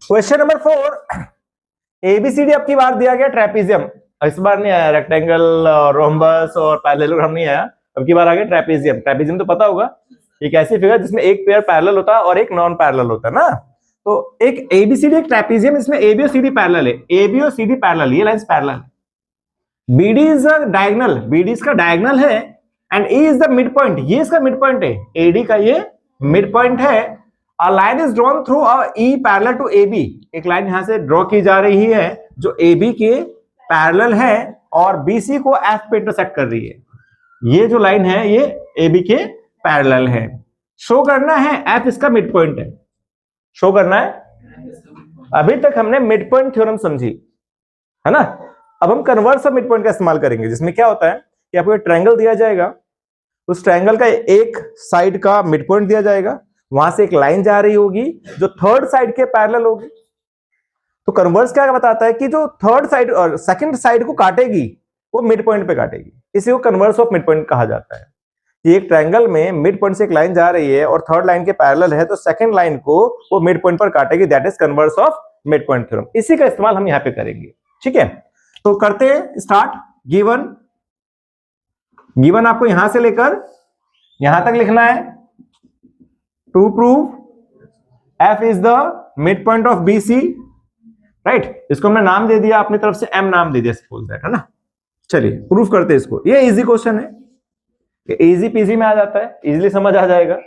Question number 4, ABCD अब की बार दिया गया ट्रेपीजियम, इस बार नहीं आया रेक्टेंगल और रोम्बस और पैरेललोग्राम नहीं आया, अब की बार आ गया ट्रेपीजियम। ट्रेपीजियम तो पता होगा, एक ऐसी फिगर जिसमें एक पेयर पैरेलल होता है और एक नॉन पैरेलल होता है ना। तो एक एबीसीडी एक ट्रेपीजियम, इसमें एबी और सीडी पैरेलल है, एबी और सीडी पैरेलल, ये लाइंस पैरेलल है। BD is a diagonal, BD इसका डायगोनल है, and E is the mid point, ये इसका मिड पॉइंट है, एडी का ये मिड पॉइंट है। A line is drawn through a E parallel to AB, एक लाइन यहां से ड्रॉ की जा रही है जो AB के पैरेलल है और BC को F पे इंटरसेक्ट कर रही है। ये जो लाइन है ये AB के पैरेलल है। शो करना है F इसका मिड पॉइंट है, शो करना है। अभी तक हमने मिड पॉइंट थ्योरम समझी है ना, अब हम कन्वर्स ऑफ मिड पॉइंट का इस्तेमाल करेंगे, जिसमें क्या होता है कि आपको एक ट्रायंगल दिया जाएगा, उस ट्रायंगल का एक साइड का मिड पॉइंट दिया जाएगा, वहां से एक लाइन जा रही होगी जो थर्ड साइड के पैरेलल होगी। तो कन्वर्स क्या बताता है कि जो थर्ड साइड और सेकंड साइड को काटेगी वो मिड पॉइंट पे काटेगी, इसी को कन्वर्स ऑफ मिड पॉइंट कहा जाता है। कि एक ट्रायंगल में मिड पॉइंट से एक लाइन जा रही है और थर्ड लाइन के पैरेलल है, तो सेकंड लाइन को वो मिड पॉइंट पर काटेगी, that is converse of mid point theorem. इसी का इस्तेमाल हम यहां पे करेंगे, ठीक है। तो करते हैं स्टार्ट। गिवन आपको यहां से लेकर यहां तक लिखना है। To prove F is the midpoint of BC, right? इसको हमने नाम दे दिया अपनी तरफ से, M नाम दे दिया, सपोज दैट, है ना। चलिए प्रूफ करते हैं इसको। ये इजी क्वेश्चन है, इजी पीजी में आ जाता है, इजीली समझ आ जाएगा।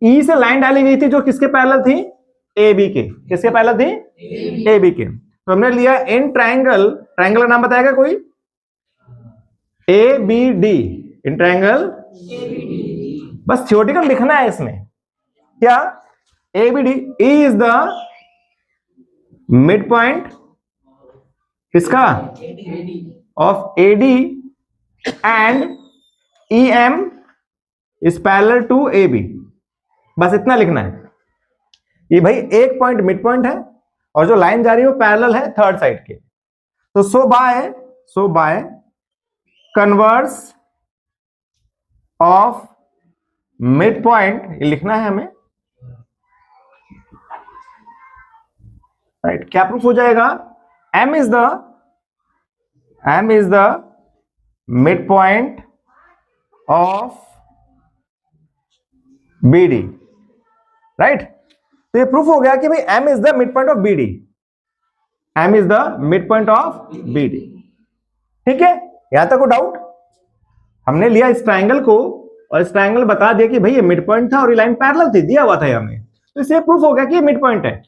E से लाइन डाली गई थी जो किसके पैरेलल थी, AB के। किसके पैरेलल थी, AB के। तो हमने लिया इन ट्रायंगल, ट्रायंगल का नाम बताएगा कोई, ABD, इन ट्रायंगल बस थ्योरेटिकल लिखना है इसमें क्या, ABD, E is the mid point किसका, of AD, and EM is parallel to AB। बस इतना लिखना है। ये भाई एक पॉइंट मिड पॉइंट है और जो लाइन जा रही है वो पैरेलल है थर्ड साइड के। तो so by converse of mid point, ये लिखना है हमें, राइट। क्या प्रूफ हो जाएगा, M is the mid point of BD, right. तो ये प्रूफ हो गया कि भाई M is the mid point of BD, M is the mid point of BD, ठीक है। यहां तक को डाउट, हमने लिया इस ट्रायंगल को और इस ट्रायंगल बता दिया कि भाई ये मिड पॉइंट था और ये लाइन पैरेलल थी, दिया हुआ था हमें, तो इससे प्रूफ हो गया कि ये मिड पॉइंट है।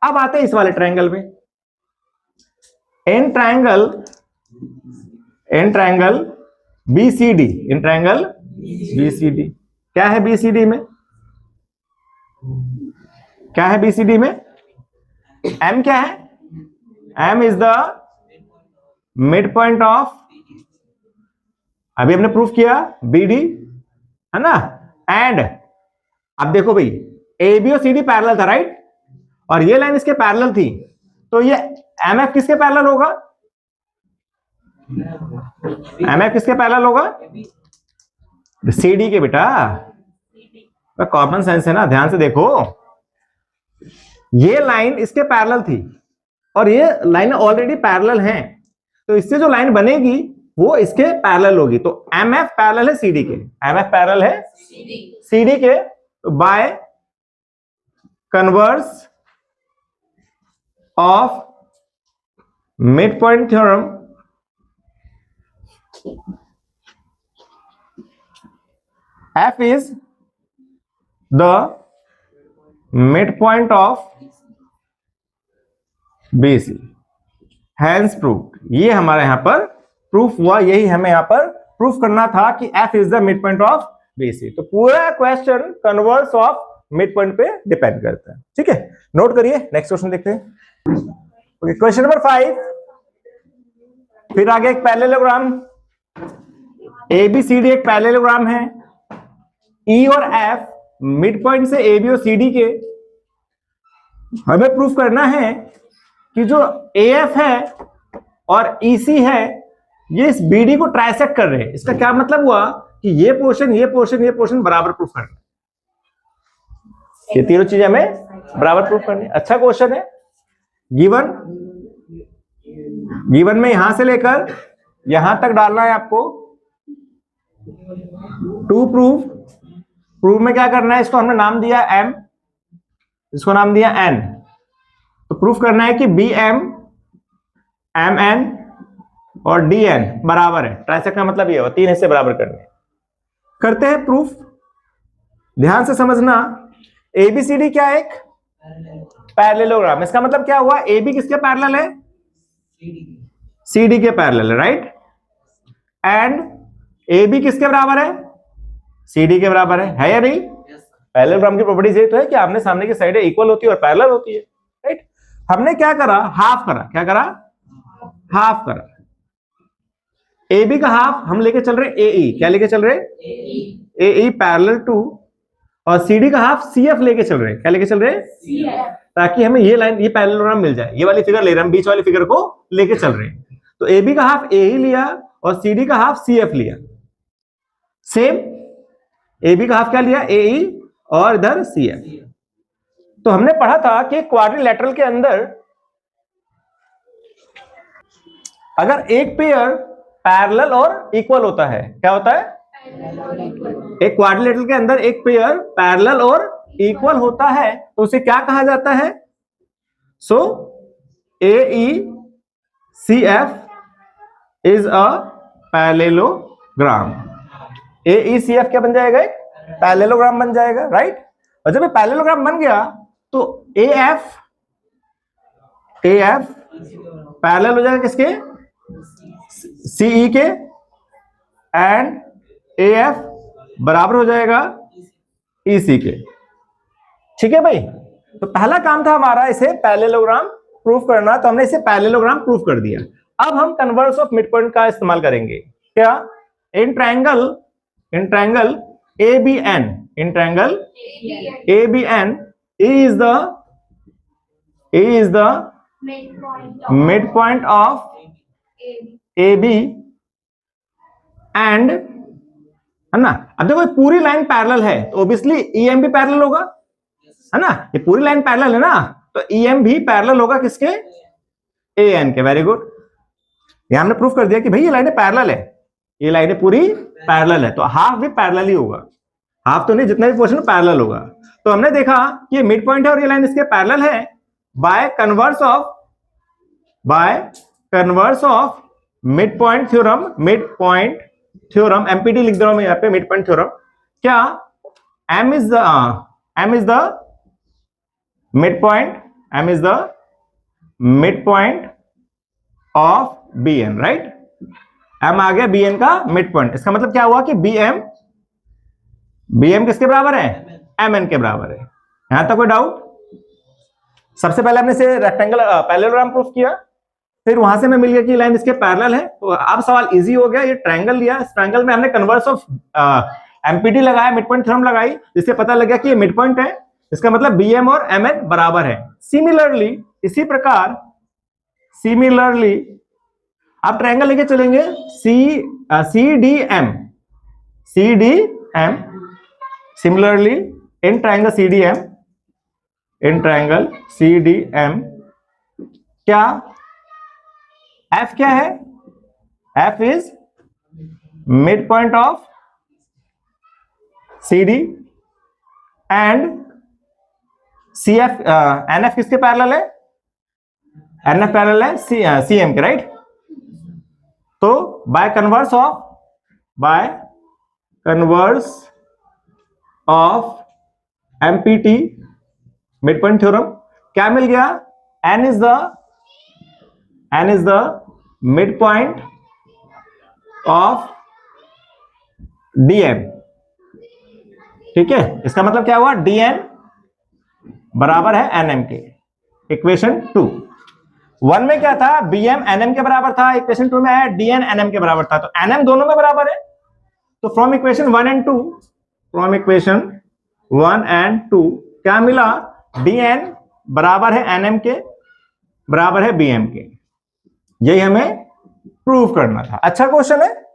अब आते हैं इस वाले ट्रायंगल में। In triangle BCD, in triangle BCD, क्या है BCD में, क्या है BCD में, M क्या है, M is the mid point of, अभी हमने प्रूफ किया BD, है ना। एंड अब देखो भाई AB और CD पैरेलल था, राइट, और ये लाइन इसके पैरेलल थी, तो ये MF किसके पैरेलल होगा, MF किसके पैरेलल होगा, CD के। बेटा कॉमन सेंस है ना, ध्यान से देखो, ये लाइन इसके पैरेलल थी और ये लाइन ऑलरेडी पैरेलल हैं, तो इससे जो लाइन बनेगी वो इसके पैरेलल होगी। तो MF पैरेलल है CD के, MF पैरेलल है CD के, तो bye converse of mid point theorem F is the midpoint of BC, hence proved। ये हमारे यहां पर प्रूफ हुआ, यही हमें यहां पर प्रूफ करना था कि F is the midpoint of BC। तो पूरा question converse of mid point पे डिपेंड करता है, ठीक है। नोट करिए, नेक्स्ट क्वेश्चन देखते हैं। ओके, क्वेश्चन नंबर 5, फिर आगे एक पैरेललोग्राम, ABCD एक पैरेललोग्राम है, E और F मिड पॉइंट से AB और CD के। हमें प्रूफ करना है कि जो AF है और EC है ये इस BD को ट्राइसेक्ट कर रहे हैं। इसका क्या मतलब हुआ कि ये पोर्शन बराबर प्रूफ करना है। ये तीनों चीजें हमें बराबर प्रूफ करनी है। अच्छा क्वेश्चन है। गिवन में यहां से लेकर यहां तक डालना है आपको। टू प्रूफ में क्या करना है, इसको हमने नाम दिया m, इसको नाम दिया n। तो प्रूफ करना है कि bm mn और dn बराबर है। ट्राइसेक्ट का मतलब ये हुआ 3 हिस्से बराबर करने। करते हैं प्रूफ। ध्यान से समझना, एबीसीडी क्या है, एक पैरेललोग्राम। इसका मतलब क्या हुआ, AB किसके पैरेलल है, CD के पैरेलल है, राइट। एंड AB किसके बराबर है, CD के बराबर है या नहीं। पैरेललोग्राम की प्रॉपर्टीज ये तो है कि आमने सामने की साइडें इक्वल होती है और पैरेलल होती है, राइट। हमने क्या करा, हाफ करा। क्या करा, हाफ करा। AB का हाफ हम लेके चल रहे AE। क्या लेके चल रहे, AE पैरेलल टू, और CD का हाफ CF लेके चल रहे। क्या लेके चल रहे, CF, ताकि हमें ये लाइन, ये पैरेललोग्राम मिल जाए। ये वाली फिगर ले रहे हैं हम, बीच वाली फिगर को लेके चल रहे हैं। तो AB का हाफ AE लिया और CD का हाफ CF लिया। सेम AB का हाफ क्या लिया, AE, और इधर CF। तो हमने पढ़ा था कि क्वाड्रिलेटरल के अंदर अगर एक पेयर पैरेलल और इक्वल होता है, क्या होता है, एक क्वाड्रिलेटरल के अंदर एक पेयर पैरेलल और इक्वल होता है तो उसे क्या कहा जाता है। सो AECF is a parallelogram. AECF क्या बन जाएगा, एक पैरेललोग्राम बन जाएगा, राइट। और जब ये पैरेललोग्राम बन गया तो AF पैरेलल हो जाएगा किसके, CE के, एंड AF बराबर हो जाएगा EC के। ठीक है भाई। तो पहला काम था हमारा इसे पैरेललोग्राम प्रूफ करना, तो हमने इसे पैरेललोग्राम प्रूफ कर दिया। अब हम कन्वर्स ऑफ मिड पॉइंट का इस्तेमाल करेंगे। क्या, in triangle ABN, in triangle ABN is the midpoint of AB and, है ना। अब देखो पूरी लाइन पैरेलल है तो ऑब्वियसली EM भी पैरेलल होगा, है ना। ये पूरी लाइन पैरेलल है ना, तो EM भी पैरेलल होगा किसके, AN के। Very good. यहां हमने प्रूफ कर दिया कि भाई ये लाइनें पैरेलल है, ये लाइनें पूरी पैरेलल है, तो हाफ भी पैरेलल ही होगा। हाफ तो नहीं, जितना भी पोर्शन पैरेलल होगा। तो हमने देखा कि ये मिड पॉइंट है और ये लाइन इसके पैरेलल है bye converse of mid point theorem, MPT लिख दे रहा हूं मैं यहाँ पे, मिड पॉइंट थ्योरम। क्या, M is the mid point of BN, right. M आ गया BN का मिड पॉइंट। इसका मतलब क्या हुआ कि BM किसके बराबर है, MN के बराबर है। यहां तक कोई डाउट। सबसे पहले हमने इसे रेक्टेंगल पैरेललोग्राम प्रूफ किया, फिर वहां से हमें मिल गया कि लाइन इसके पैरेलल है। तो अब सवाल इजी हो गया। ये ट्रायंगल लिया, इस ट्रायंगल में हमने कन्वर्स ऑफ MPT लगाया, मिड पॉइंट थ्योरम लगाई, जिससे पता लग गया कि ये मिड पॉइंट है। इसका मतलब BM और MN बराबर है। सिमिलरली, इसी प्रकार सिमिलरली आप ट्रायंगल लेके चलेंगे CDM। Similarly in triangle CDM क्या, F क्या है, F is mid point of CD and CF, NF किसके पैरेलल है, NF पैरेलल है CM के, राइट। तो bye converse of MPT mid point theorem क्या मिल गया, N is the mid point of DM। ठीक है, इसका मतलब क्या हुआ, DN बराबर है NM के। इक्वेशन 1 में क्या था, BM NM के बराबर था। इक्वेशन 2 में है DN NM के बराबर था। तो NM दोनों में बराबर है। तो फ्रॉम इक्वेशन 1 एंड 2 क्या मिला, DN बराबर है NM के, बराबर है BM के। यही हमें प्रूव करना था। अच्छा क्वेश्चन है।